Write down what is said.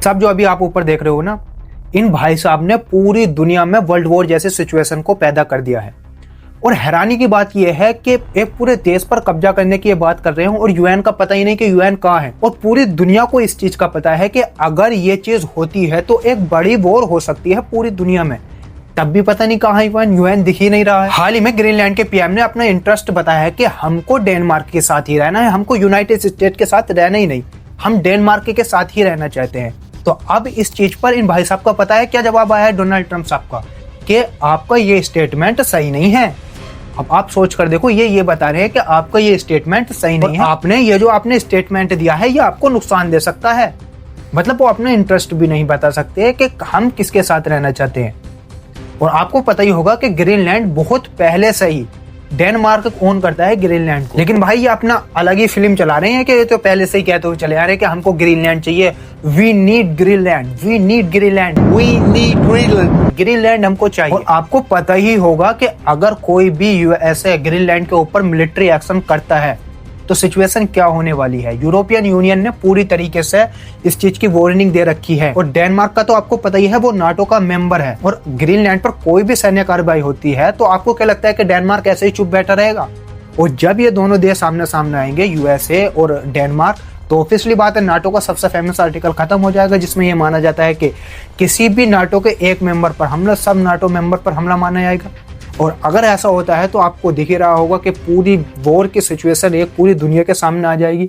साहब जो अभी आप ऊपर देख रहे हो ना, इन भाई साहब ने पूरी दुनिया में वर्ल्ड वॉर जैसे सिचुएशन को पैदा कर दिया है। और हैरानी की बात यह है कि एक पूरे देश पर कब्जा करने की बात कर रहे हो और यूएन का पता ही नहीं कि यूएन कहाँ है। और पूरी दुनिया को इस चीज का पता है कि अगर ये चीज होती है तो एक बड़ी वॉर हो सकती है पूरी दुनिया में, तब भी पता नहीं कहाँ यूएन दिख ही नहीं रहा है। हाल ही में ग्रीनलैंड के पीएम ने अपना इंटरेस्ट बताया है कि हमको डेनमार्क के साथ ही रहना है, हमको यूनाइटेड स्टेट के साथ रहना ही नहीं, हम डेनमार्क के साथ ही रहना चाहते हैं। तो अब इस चीज पर इन भाई साहब का पता है क्या जवाब आया है डोनाल्ड ट्रंप साहब का, कि आपका ये स्टेटमेंट सही नहीं है। अब आप सोच कर देखो, ये बता रहे हैं कि आपका ये स्टेटमेंट सही नहीं है, आपने ये जो आपने स्टेटमेंट दिया है ये आपको नुकसान दे सकता है। मतलब वो अपना इंटरेस्ट भी नहीं बता सकते कि हम किसके साथ रहना चाहते हैं। और आपको पता ही होगा कि ग्रीनलैंड बहुत पहले से ही डेनमार्क ओन करता है ग्रीनलैंड को। लेकिन भाई ये अपना अलग ही फिल्म चला रहे हैं कि ये तो पहले से ही कहते हुए चले आ रहे हैं कि हमको ग्रीनलैंड चाहिए, we need Greenland, we need Greenland, we need Greenland, Greenland हमको चाहिए। और आपको पता ही होगा कि अगर कोई भी यूएसए ग्रीनलैंड के ऊपर मिलिट्री एक्शन करता है तो सिचुएशन क्या होने वाली है। यूरोपियन यूनियन ने पूरी तरीके से इस चीज की वार्निंग दे रखी है। और डेनमार्क का तो आपको पता ही है वो नाटो का मेंबर है। और ग्रीनलैंड पर कोई भी सैन्य कार्रवाई होती है तो आपको क्या लगता है कि डेनमार्क ऐसे ही चुप बैठा रहेगा? और जब ये दोनों देश सामने सामने आएंगे, यूएसए और डेनमार्क, तो ऑब्वियसली बात है नाटो का सबसे फेमस आर्टिकल खत्म हो जाएगा, जिसमें यह माना जाता है कि किसी भी नाटो के एक मेंबर पर हमला सब नाटो मेंबर पर हमला माना जाएगा। और अगर ऐसा होता है तो आपको दिख ही रहा होगा कि पूरी वॉर की सिचुएशन एक पूरी दुनिया के सामने आ जाएगी।